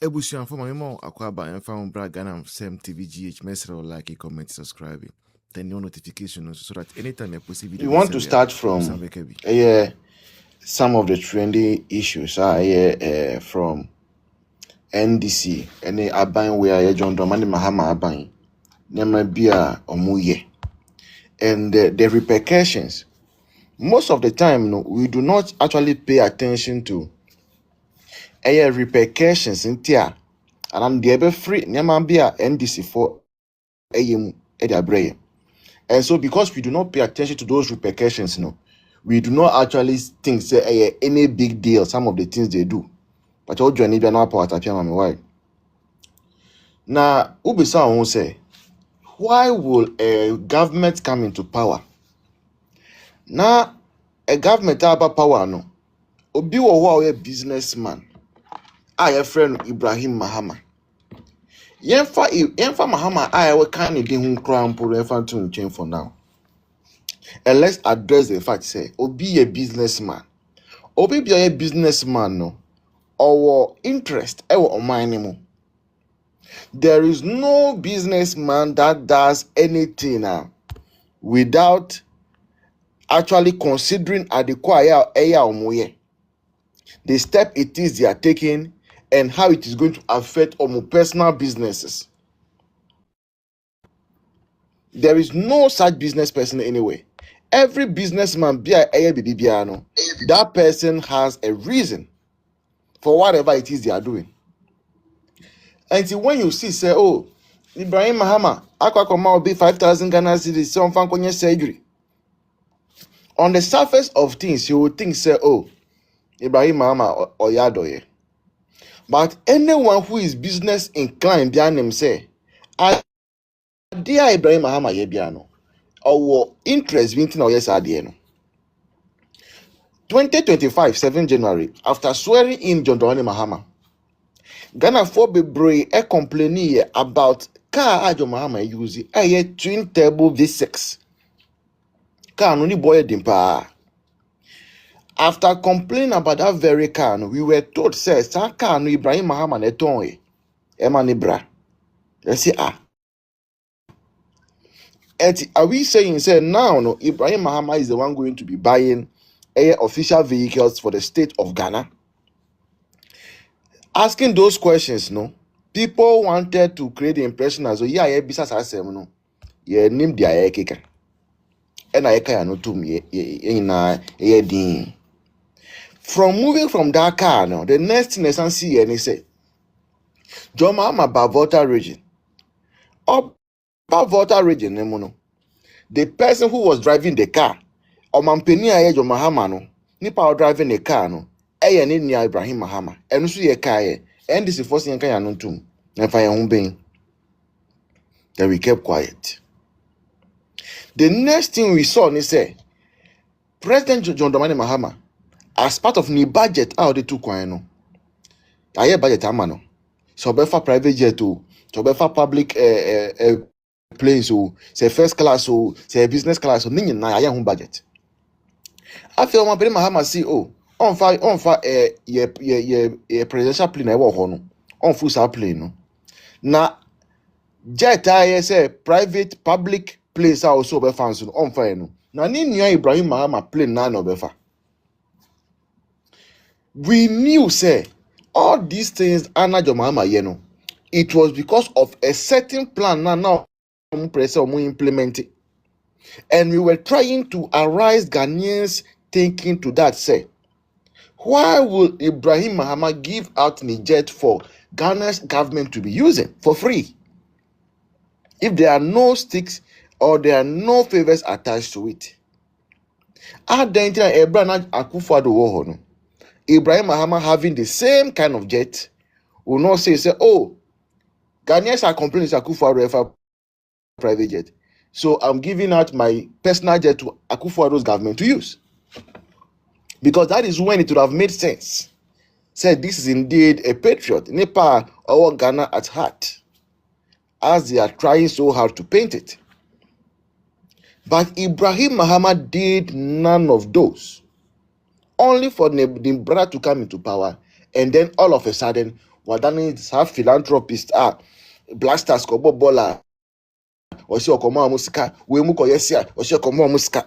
Ebusian for my mom, Aquaba and found Bragana, Sam TVGH, Messer, like, comment, subscribe, turn your notification so that anytime I post a video, we want to start from some of the trendy issues from NDC and Aban where John Domani Mahama Aban Nemabia Omuye and the repercussions. Most of the time, no, we do not actually pay attention to repercussions in tia. And I'm the free Nemabia NDC for AM Edabre. And so because we do not pay attention to those repercussions, no, we do not actually think say any big deal, some of the things they do. But all journey be now power tapia mami why. Now, Ubisa won't say, why will a government come into power? Now, a government have power no. Obi wo a businessman. I friend Ibrahim Mahama. Yenfa Mahama I will kind of din crown for refer to change for now. And let's address the fact say Obi a businessman. Obi be a businessman no. Our interest ewo omanimo. There is no businessman that does anything without actually considering the step it is they are taking and how it is going to affect personal businesses. There is no such business person anyway. Every businessman that person has a reason for whatever it is they are doing. Until when you see say, oh, Ibrahim Mahama, Akwakoma will be 5,000 Ghana cedis, some fankonya surgery. On the surface of things, you would think say, oh, Ibrahim Mahama or Yadoye. But anyone who is business inclined behind him say, dear Ibrahim Mahama yebiano, or interest vinting or yes adieno. 2025, 7 January, after swearing in John Dramani Mahama, Ghana for Bebre complaining about car Ajo Mahama use a twin turbo V6. Car no ni boy dimpa. After complaining about that very car, we were told says that car no Ibrahim Mahama neton Emanibra. Let's see are we saying say now no Ibrahim Mahama is the one going to be buying official vehicles for the state of Ghana? Asking those questions, no, people wanted to create the impression as business asem no, name the Ayɛka, and Ayɛka no to me din. From moving from that car now, the next thing I see and he say, John Mahama Bavota region, up Bavota region, no, the person who was driving the car, or Mampeni John Mahama no, nipa driving the car no. Ni Ibrahim Mahama and so ye kaye and this is first thing kan no tum na fa ye ben. Then we kept quiet. The next thing we saw ni say President John Dramani Mahama as part of the budget how they took kwan no aye budget ama no so be for private jet o so be for public planes o say first class o say business class o ni nyina aye ho budget after one Mahama see on ye presidential plane na wo ho no on full sa plane no na jet say private public planes are also be fans no on fire no na ni nua Ibrahim Mahama plane na no be fa. We knew say all these things Anajo Mahama ye no it was because of a certain plan now implement it, and we were trying to arise Ghanaians thinking to that say, why will Ibrahim Mahama give out the jet for Ghana's government to be using for free if there are no sticks or there are no favors attached to it? Ibrahim Mahama having the same kind of jet will not say, oh, Ghanaians are complaining Akufo-Addo private jet, so I'm giving out my personal jet to Akufo-Addo's government to use. Because that is when it would have made sense. Said this is indeed a patriot, Nepal or Ghana at heart, as they are trying so hard to paint it. But Ibrahim Mahama did none of those. Only for the brother to come into power, and then all of a sudden, wadane sa philanthropist Black Stars ko bola o se okomo musika we mu ko yesia o se okomo musika.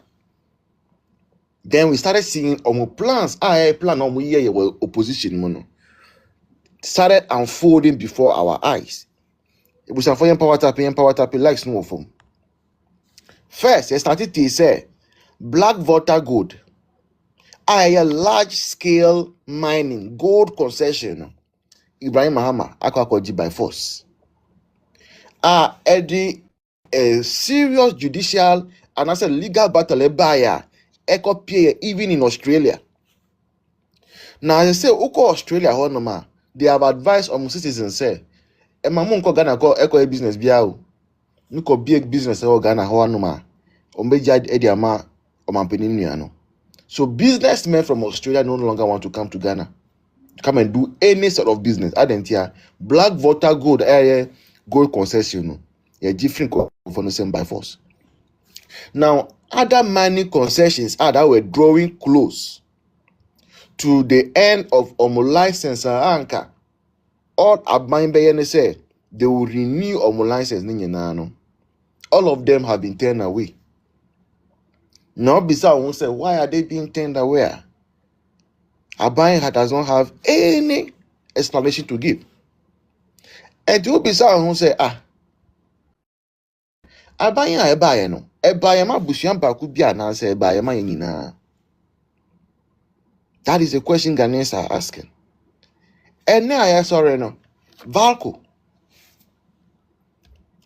Then we started seeing plans plan ye opposition mono started unfolding before our eyes. It was a power tapping likes no of them. First, they started to say black water gold. A large scale mining gold concession. Ibrahim Mahama akwakoji by force. A serious judicial and as a legal battle buyer even in Australia. Now I say uko Australia honoma, they have advised citizens say mamu nko Ghana ko business bia o. Nko big business Ghana honoma. Ombeja edi ama omampeni nuano. So businessmen from Australia no longer want to come to Ghana to come and do any sort of business. Adentia black water gold area gold concession. Yeah, different for the same by force. Now other mining concessions that were drawing close to the end of license anka. All Abmine said they will renew license. All of them have been turned away. Now Bisa won't say why are they being turned away? Abine does not have any explanation to give. And you Bisa won't say Abine no. Ma bushian baku bia na say Ebaye ma yina. That is a question Ghanaians are asking. And now I sorry no. Valco.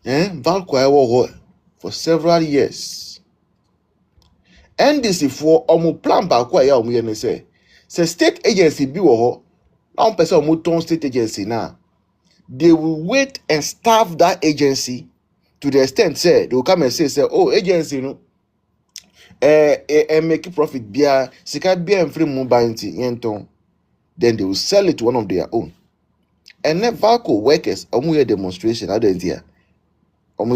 Valco I work for several years. NDC for plan back where say state agency be wo now person state agency now. They will wait and staff that agency to the extent say they will come and say oh agency no make profit bia sika bia free mobility yenton. Then they will sell it to one of their own. And then Valco workers hear demonstration idea.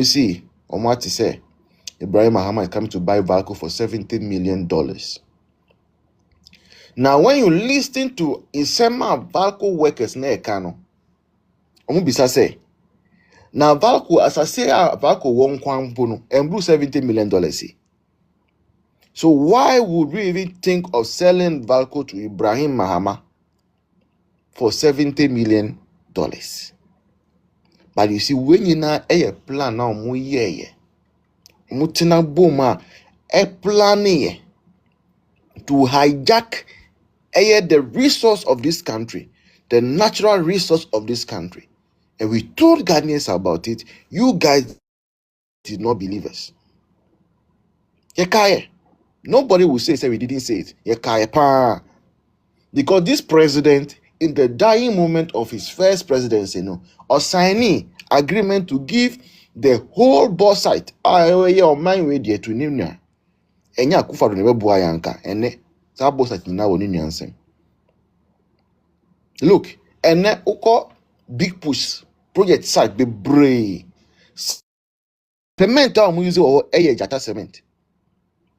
See to say Ibrahim Mahama is coming to buy Valco for $70 million. Now, when you listen to Isema Valco workers na Ekano, bisa say, now Valco as I say Valco won kwampono and blue $70 million. So why would we even think of selling Valco to Ibrahim Mahama for $70 million? But you see, when you now a plan now mutina boma a plan to hijack the resource of this country, the natural resource of this country. And we told Ghanaians about it. You guys did not believe us. Yekaye. Nobody will say we didn't say it. Yekaye pa. Because this president, in the dying moment of his first presidency, or signing agreement to give the whole board site, or mind way there to Nimna. Enya kufa do nebe bua yanka ene sa board site na woni nyansem. Look, ene uko big push project site be brave. Cement we use Jata cement.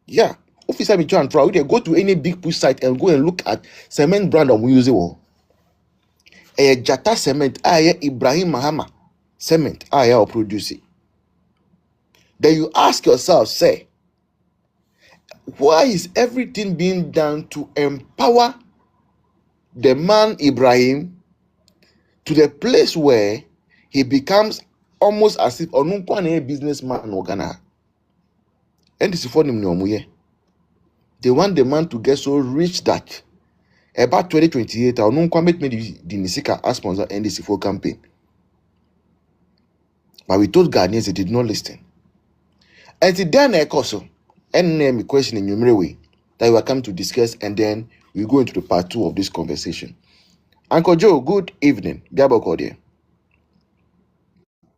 Yeah, officer me try and try. We go to any big push site and go and look at cement brand we use Jata cement Ibrahim Mahama cement or produce it. Then you ask yourself, say, why is everything being done to empower the man Ibrahim to the place where he becomes almost as if a businessman in Ghana? And this is for them. They want the man to get so rich that about 2028, made the Nisika as sponsor NDC4 campaign. But we told Ghanaians they did not listen. And then also, and name a question in your way that we are coming to discuss, and then we go into the part 2 of this conversation. Uncle Joe, good evening. Gabo Kodie.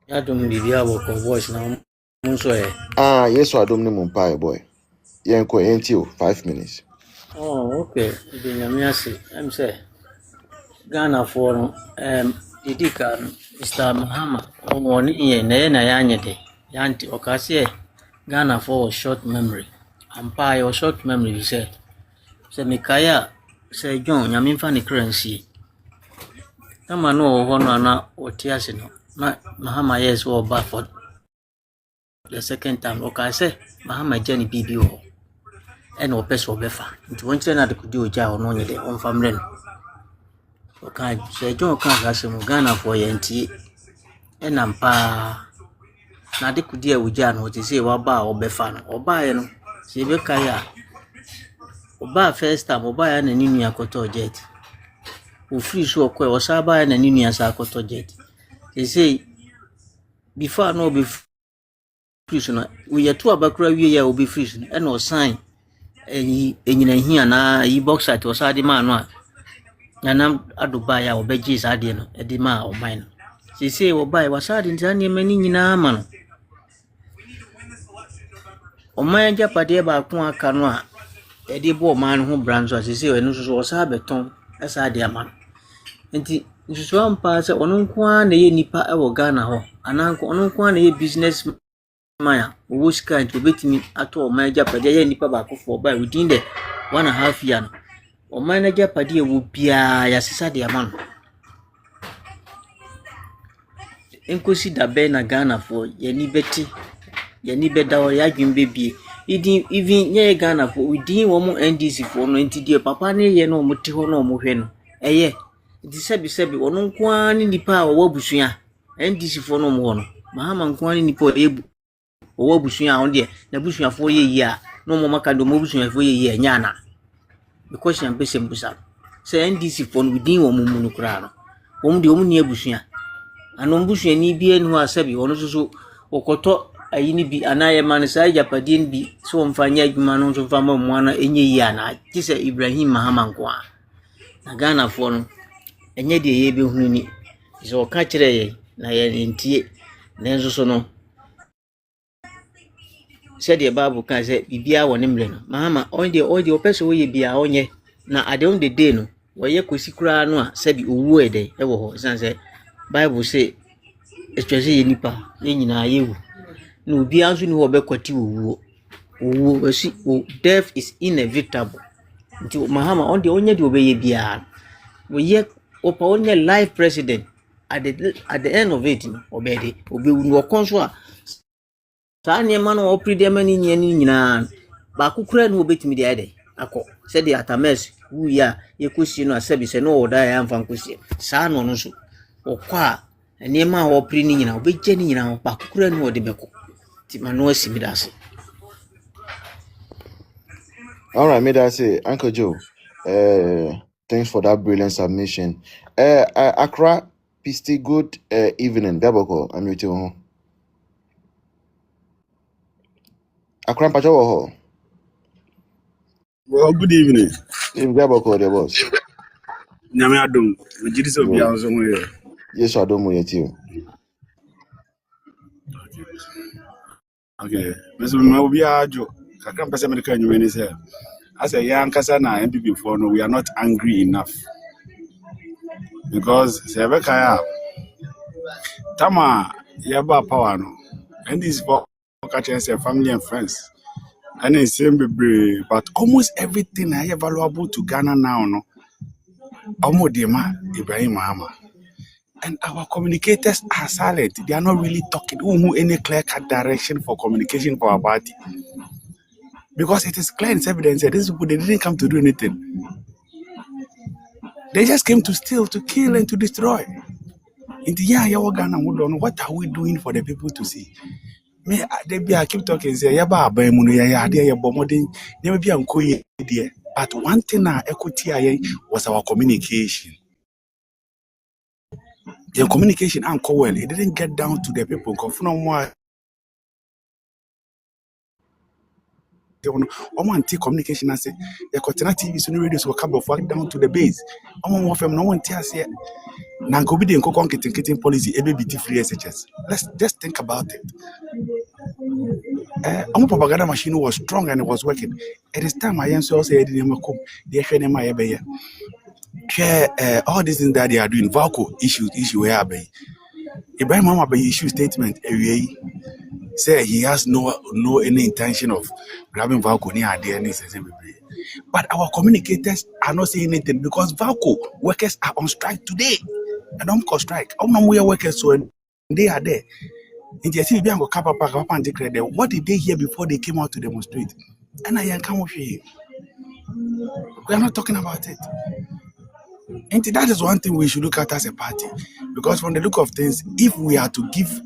Ya dum bibia woko voice na munso e. Yes, so I don't know Mumpai boy. Yanko NTO 5 minutes. Oh, okay. Ibe nyamiase. Em say Ghana for didika Mr. Mahama woni ye na ya nyede. Yanti okase Ghana for short memory. Ampa your short memory you said. Say Mikaya say John nyamimfa ne currency. Kama no hono na otiase no na Mahama yes wo ba for the second time okay say Mahama jani bibi wo e na opese obefa nti won kire na de kudi oja ho no nye de on famre no okay say John kan ga se mu Ghana for ye nti e na mpa na de kudi e oja no ti say wa ba obefa no oba ye no se be kai a oba first time oba ya na ni nua koto jet o free so okwa o sa ba ya na ni nua sa koto jet they say before no be free so na we ye to abakura wie ya obi free so e no sign enyina hia na yi box at o sa de ma no a nanam aduba ya obeji sa de no e de ma o man no they say oba wa sa de ntani mani nyina ma no o man japade ba ko aka no a e de bo man ho branzo they say enu so o sa beton e sa de ama nti nsusu ampa se ono nko a na ye nipa e wo Ghana ho ananko ono nko a na ye business man wo sika nti obetimi ato o man japade ye nipa ba ko for by within the 1.5 year no o man na japade wo bia ya sisa de ama no enkosi da be na Ghana for ye ni beti ye ni beda o ya dwumbe bie even ye Ghana for within wo mo NDC for no nti de papa ne ye no mo ti ho no mo hwe no eye nti sebi ono nko a ni nipa wo abusua NDC for no mo no Mahama nko a ni nipa wo abusua on de na abusua for ye yi a no mo maka do mo abusua for ye yi anya na because am pese mbusa say NDC for no within wo mo mu no kra no wo mo de wo ni abusua ano mbusua ni bi enu asabi ono so okoto ayi ni bi anaye man sai japade ni bi so mfanya adwuma no so mfama mo ana enye yi ana kise Ibrahim Mahama nko a na Ghana for no enye de ye be hunu ni so ka kire ye na ye ntie na enso so no said the Bible can say bibia woni mle no Mahama on the opese wo ye bia onye na ade on the day no wo ye kosi kura no a sabi owu ede e wo ho san say Bible say especially ye nipa ye nyina yewu no bia nso ni wo be kwati owu esi death is inevitable nti Mahama on the onye de obeye bia wo ye opa onye live president at the end of it obede obewu no konso a Tanya man or predemani nyina ba kukura no obetimi de ade akọ said the atames wu ya yekusi no asabi se no oda ya mfa nkosi sa no no so okwa enema ho pri ni nyina obeje ni nyina ba kukura no de beko ti mano asimi dase. All right, me that say, Uncle Joe. Thanks for that brilliant submission. Accra, Pisti, good evening. Beboko, I'm with you. Accra, Pacho. Well, good evening. In Beboko, there was. Nyame adom. Mejiri so bia nso ho ye. Yes, I don't know yet you. Okay. Meso ma obi ajo. Kakra mpese me kan nyume ni say. I say ya nkasa na MPP for no we are not angry enough. Because Ayɛka ya tama ya ba power no. And this for catching say family and friends. And it's same be but almost everything I valuable to Ghana now no. Omodema Ibrahim Mahama. And our communicators are silent. They are not really talking. Any clear-cut direction for communication for our party. Because it is clear, it's evidence that these people, they didn't come to do anything. They just came to steal, to kill, and to destroy. In the year, Ghana, what are we doing for the people to see? Me, I keep talking, say, but one thing I equity was our communication. The communication and well, it didn't get down to the people. Communication and say the continental TV radios will come back down to the base. No one tells here. Now go be the getting policy ABBT free SHS. Let's just think about it. Our propaganda machine was strong and it was working. It is time I answer also share all these things that they are doing. Valco issue where Ibrahim Mama by issue statement say he has no any intention of grabbing Valco near DNA. But our communicators are not saying anything because Valco workers are on strike today. and don't cause strike. We are workers, so they are there. And you see, and declare them. What did they hear before they came out to demonstrate? And I come with you. We are not talking about it. And that is one thing we should look at as a party. Because from the look of things, if we are to give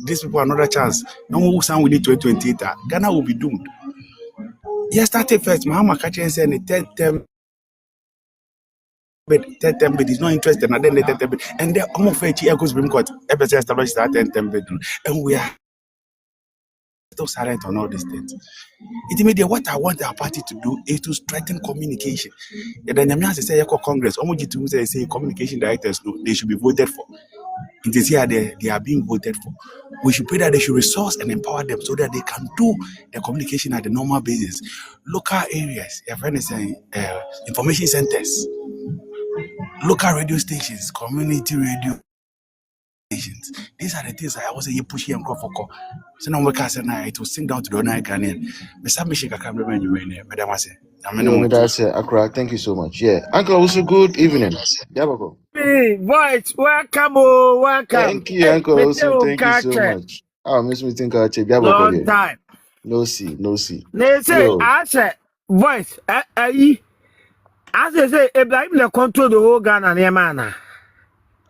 these people another chance, no one will sound we need 2028, Ghana will be doomed. Yes, started first. Mahama Kachi said the third term bid is not interested, and then the third bid. And then almost 30 years Supreme Court established that 10 bid. And we are still silent on all these things. It what I want our party to do is to strengthen communication. And then Yamiya say Congress, almost to say communication directors, they should be voted for. It is here they are being voted for. We should pray that they should resource and empower them so that they can do the communication at the normal basis. Local areas, your friend is saying, information centers, local radio stations, community radio stations. These are the things I was saying, you push and crop for call. So now we can say, it will sink down to the ordinary Ghanaian. Mr. Mishika can remember you, Madam Wase. Accra, thank you so much. Yeah. Uncle, also good evening. Yabako. Hey, voice, welcome, oh, welcome. Thank you, Uncle. Also, thank you so much. Oh, Miss Meeting Kache, Yabako. Long time. No see. They say, I said, voice, I say, Ibrahim, they control the whole Ghana, near mana.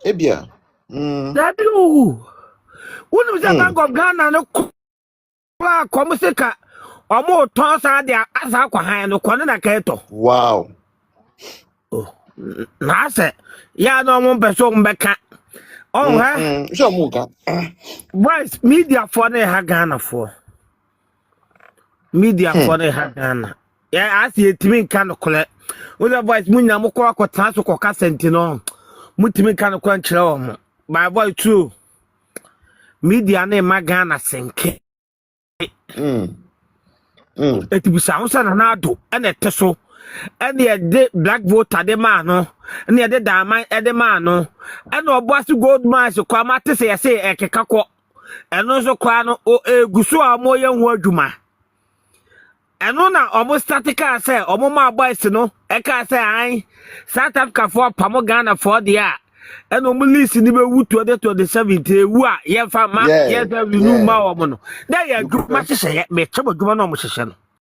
Ebia. That you. When was the Bank of Ghana, no, Comuseka, or more toss out there as Aquahan, no, Quanana Kato. Wow. I said, yeah, no one person back. Oh, Shamuka. Voice, media for the Ghana for. Media for the Ghana. Yeah, I see it to me kind of collect. With a voice, Munya Moko, Transco Cassentino, Mutimi kind of control. My boy, too. Media name Magana sink. It was sounds and Nado and a Tesso. And the black voter, the man, and the diamond at the man, and no boss to gold mines to come out to say, a Kekako, and also Quano or a Gusua more young worduma. And no, now almost static, I say, or more boys to know, I can't say, I sat up for Pamogana for the year. And no listen to the 70, who are, yeah, for my, yes, we knew more. There you go, much to say, make trouble, go on, musician.